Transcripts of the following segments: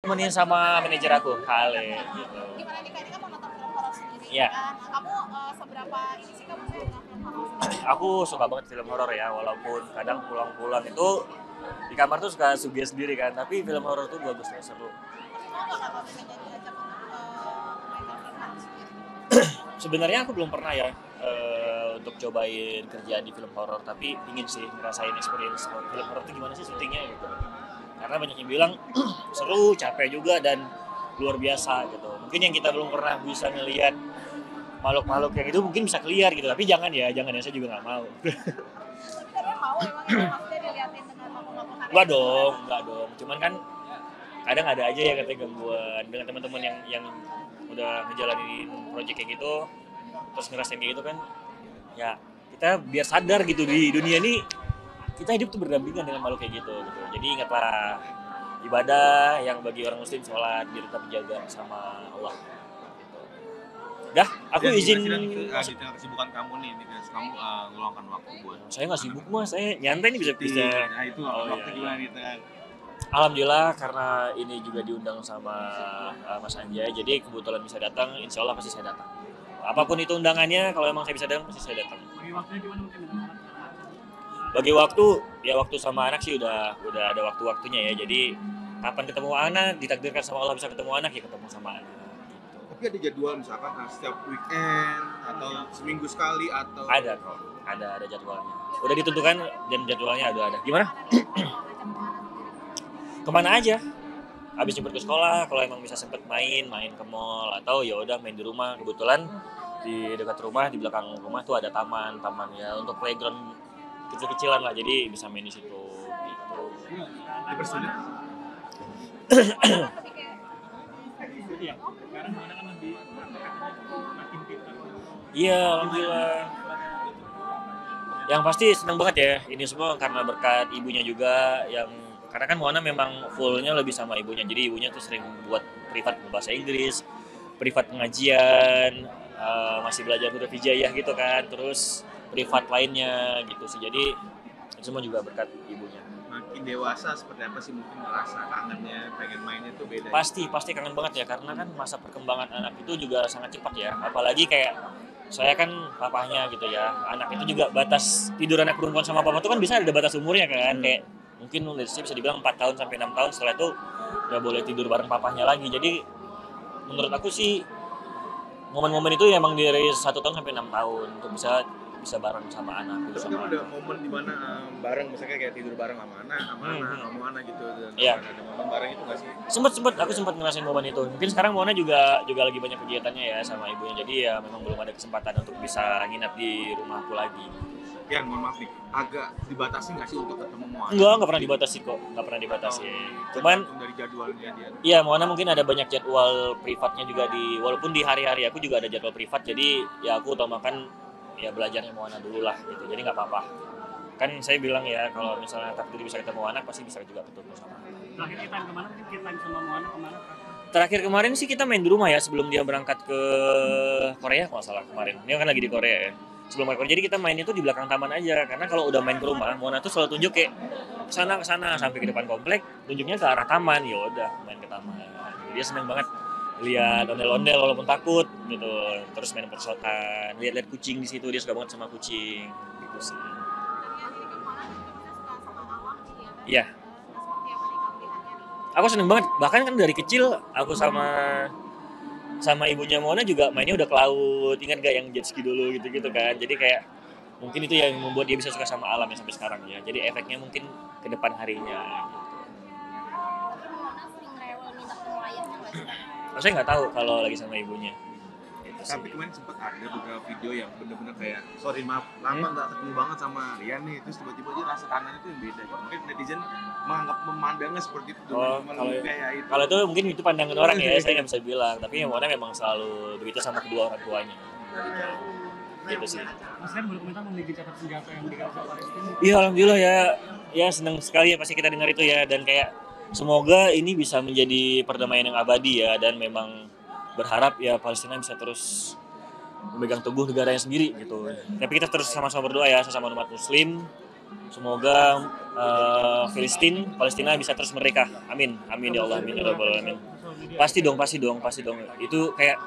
Temenin sama manajer aku, Kale gitu. Gimana nih Kak, ini kan mau nonton film horor sendiri Iya. kan. Kamu seberapa ini sih kamu suka dengan film horor sendiri? Aku suka banget film horor ya, walaupun kadang pulang-pulang itu di kamar tuh suka sugesti sendiri kan, tapi film horor tuh bagus ya, seru. Tapi mau nggak Kakak misalnya diajak untuk memainkan film horor sendiri? Sebenarnya aku belum pernah ya untuk cobain kerjaan di film horor, tapi ingin sih ngerasain experience film horor itu gimana sih syutingnya gitu. Karena banyak yang bilang seru, capek juga dan luar biasa gitu. Mungkin yang kita belum pernah bisa ngelihat makhluk-makhluk yang itu mungkin bisa keluar gitu, tapi jangan ya, saya juga nggak mau. Tapi kalian mau emang itu maksudnya diliatin dengan makhluk-makhluk aneh? Enggak dong. Cuman kan kadang ada aja ya katanya gangguan dengan teman-teman yang udah ngejalanin project kayak gitu, terus ngerasain kayak gitu kan, ya kita biar sadar gitu di dunia ini kita hidup tuh berdampingan dengan makhluk kayak gitu. Jadi ingatlah ibadah yang bagi orang muslim sholat biar tetap dijaga sama Allah. Dah, aku izin. Di tengah kesibukan kamu nih, kamu ngeluangkan waktu buat. Saya nggak sibuk mas, saya nyantai nih bisa. Nah itu waktu gimana nih kan? Alhamdulillah karena ini juga diundang sama Mas Anjay, jadi kebetulan bisa datang, insya Allah pasti saya datang. Apapun itu undangannya, kalau emang saya bisa datang pasti saya datang. Bagi waktunya gimana mungkin dengan anak? Bagi waktu, ya waktu sama anak sih udah ada waktu-waktunya ya. Jadi kapan ketemu anak, ditakdirkan sama Allah bisa ketemu anak ya ketemu sama anak. Tapi ada jadwal misalkan setiap weekend atau seminggu sekali atau? Ada kok, ada jadwalnya. Udah ditentukan dan jadwalnya ada. Gimana? Kemana aja? Habis jemput ke sekolah, kalau emang bisa sempet main ke mall atau ya udah main di rumah. Kebetulan di dekat rumah, di belakang rumah tuh ada taman ya untuk playground kecil-kecilan lah, jadi bisa main di situ gitu. Dipersulit. Iya, sekarang mana kan lebih makin pintar. Iya, alhamdulillah. Yang pasti seneng banget ya, ini semua karena berkat ibunya juga karena kan Moana memang fullnya lebih sama ibunya, jadi ibunya tuh sering buat privat bahasa Inggris, privat pengajian, masih belajar huruf hijaiyah gitu kan, terus privat lainnya gitu sih, jadi itu semua juga berkat ibunya. Makin dewasa seperti apa sih mungkin ngerasa kangennya, pengen mainnya tuh beda? Pasti kangen banget ya, karena kan masa perkembangan anak itu juga sangat cepat ya, apalagi kayak saya kan papahnya gitu ya, anak itu juga batas tidur anak perempuan sama papa itu kan bisa ada batas umurnya kan, kayak mungkin bisa dibilang 4 tahun sampai 6 tahun, setelah itu nggak boleh tidur bareng papahnya lagi. Jadi menurut aku sih momen-momen itu emang dari 1 tahun sampai 6 tahun untuk bisa bareng sama anak. Terus kamu ada momen dimana bareng, misalnya kayak tidur bareng sama anak, sama anak gitu, dan Iya. ada momen bareng itu nggak sih? Aku sempat ngerasain momen itu. Mungkin sekarang Mona juga lagi banyak kegiatannya ya sama ibunya, jadi ya memang belum ada kesempatan untuk bisa nginap di rumahku lagi. Ya mohon maaf nih, agak dibatasi nggak sih untuk ketemu Moana? Nggak pernah dibatasi kok, nggak pernah dibatasi. Cuman dari jadwalnya dia. iya, Moana mungkin ada banyak jadwal privatnya juga walaupun di hari-hari aku juga ada jadwal privat, jadi ya aku utamakan ya belajarnya Moana dulu lah gitu, jadi nggak apa-apa. Kan saya bilang ya, kalau misalnya takdir bisa ketemu anak, pasti bisa juga ketemu sama anak. Terakhir kita kemana? Kita sama Moana kemana? Terakhir kemarin sih kita main di rumah ya, sebelum dia berangkat ke Korea kalau salah kemarin. Dia kan lagi di Korea ya. Sebelum Korea, jadi kita main itu di belakang taman aja, karena kalau udah main ke rumah, Moana tuh selalu tunjuk kayak ke sana sampai ke depan komplek, tunjuknya ke arah taman, ya udah main ke taman. Dia seneng banget lihat ondel-ondel walaupun takut gitu, terus main persotan, lihat kucing di situ, dia suka banget sama kucing gitu sih. Iya. Aku seneng banget, bahkan kan dari kecil aku sama ibunya Mona juga mainnya udah ke laut, ingat gak yang jet ski dulu gitu kan, jadi kayak mungkin itu yang membuat dia bisa suka sama alam ya sampai sekarang ya, jadi efeknya mungkin ke depan harinya gitu. Saya nggak tahu kalau lagi sama ibunya. Gitu sih. Tapi kemarin sempat ada beberapa video yang bener-bener kayak, sorry maaf, lama nggak ketemu banget sama Rian nih, terus tiba-tiba dia rasa kangen itu yang beda. Mungkin netizen memandangnya seperti itu. Kalau itu mungkin itu pandangan orang ya, saya nggak bisa bilang. Tapi Mona memang selalu begitu sama kedua orang tuanya. Gitu sih. Mas kan boleh komentar mengenai gencatan senjata yang di Gaza Palestina? Iya, alhamdulillah ya senang sekali ya pasti kita dengar itu ya, dan kayak semoga ini bisa menjadi perdamaian yang abadi ya, dan memang berharap ya Palestina bisa terus memegang teguh negaranya sendiri gitu. Tapi kita terus sama-sama berdoa ya, sesama umat muslim, Semoga Palestina bisa terus merdeka. Amin, amin ya Allah, amin ya rabbal alamin. Pasti dong. Itu kayak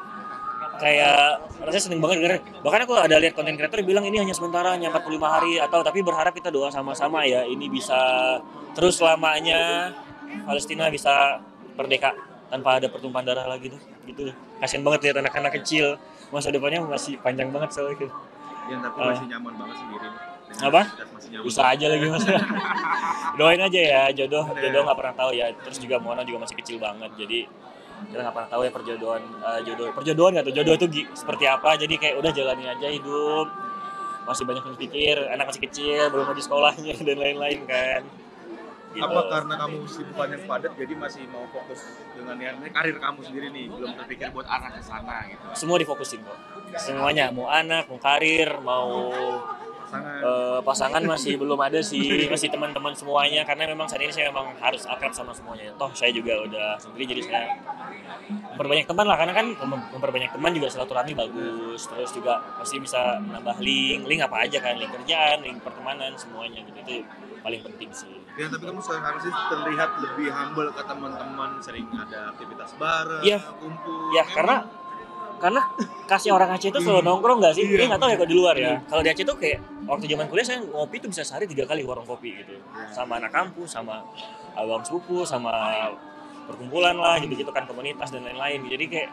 rasanya seneng banget karena bahkan aku ada lihat konten kreator bilang ini hanya sementara, hanya 45 hari tapi berharap kita doa sama-sama ya ini bisa terus selamanya, Palestina bisa merdeka tanpa ada pertumpahan darah lagi tuh gitu. Kasian banget lihat anak-anak kecil, masa depannya masih panjang banget soalnya gitu. Yang tapi masih nyaman banget sendiri. Apa? Masih nyaman. Bisa aja lagi mas. Doain aja ya, jodoh nggak pernah tahu ya. Terus juga Mona juga masih kecil banget, jadi kita nggak pernah tahu ya perjodohan nggak tuh jodoh tuh seperti apa. Jadi kayak udah jalani aja hidup, masih banyak yang pikir, anak masih kecil, belum lagi sekolahnya dan lain-lain kan. Gitu. Apa karena kamu sibukan yang padat jadi masih mau fokus dengan yang karir kamu sendiri nih, belum terpikir buat arah ke sana gitu? Semua difokusin kok, semuanya, mau anak, mau karir, mau pasangan masih belum ada sih, masih teman-teman semuanya, karena memang saat ini saya memang harus akrab sama semuanya. Toh saya juga udah sendiri, jadi saya memperbanyak teman lah, karena kan memperbanyak teman juga silaturahmi bagus, terus juga pasti bisa menambah link apa aja kan, link kerjaan, link pertemanan, semuanya gitu. Itu paling penting sih. Ya, tapi kamu sekarang sih terlihat lebih humble ke teman-teman, sering ada aktivitas bareng, kumpul. Ya, karena kasih orang Aceh itu selalu nongkrong nggak sih? Ini nggak tahu ya kalau di luar ya. Kalau di Aceh tuh kayak waktu zaman kuliah saya ngopi tuh bisa sehari 3 kali warung kopi gitu, sama anak kampus, sama abang sepupu, sama perkumpulan lah gitu kan, komunitas dan lain-lain. Jadi kayak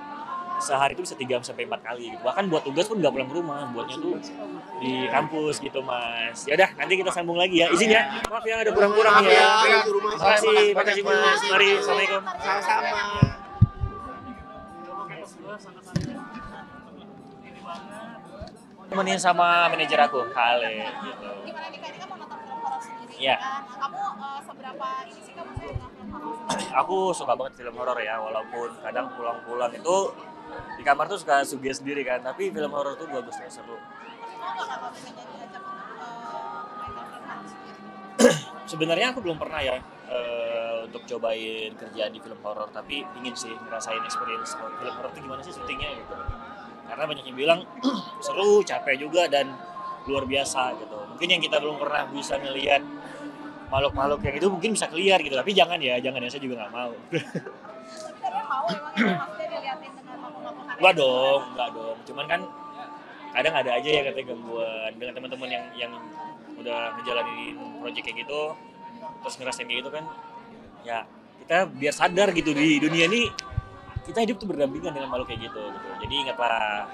sehari itu bisa 3-4 kali gitu. Bahkan buat tugas pun nggak pulang ke rumah, buatnya tuh di kampus gitu mas. Ya udah, nanti kita sambung lagi ya. Izin ya, maaf ya ada kurang-kurang ya. Makasih mas. Mari, assalamualaikum. Sama-sama. Temenin sama manajer aku, Kale gitu. Gimana nih Kak, ini kan mau nonton film horor sendiri Iya. kan? Kamu seberapa ini sih kamu dengan film horor sendiri? Aku suka banget film horor ya, walaupun kadang pulang-pulang itu di kamar tuh suka sugih sendiri kan, tapi film horor tuh bagus ya, seru. Tapi mau nggak kalau misalnya diajak untuk mainkan film horor sendiri? Sebenarnya aku belum pernah ya untuk cobain kerja di film horor, tapi ingin sih ngerasain experience film horor itu gimana sih syutingnya gitu. Karena banyak yang bilang seru, capek juga dan luar biasa gitu. Mungkin yang kita belum pernah bisa ngelihat makhluk-makhluk yang itu mungkin bisa keliar gitu, tapi jangan ya, saya juga nggak mau. Tapi kalian mau emang maksudnya diliatin dengan makhluk-makhluk aneh? Enggak dong. Cuman kan kadang ada aja ya katanya gangguan dengan teman-teman yang udah ngejalanin project kayak gitu, terus ngerasain kayak gitu kan. Ya, kita biar sadar gitu di dunia ini kita hidup tuh berdampingan dengan makhluk kayak gitu. Jadi ingatlah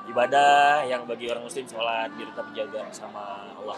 ibadah yang bagi orang muslim sholat biar tetap dijaga sama Allah.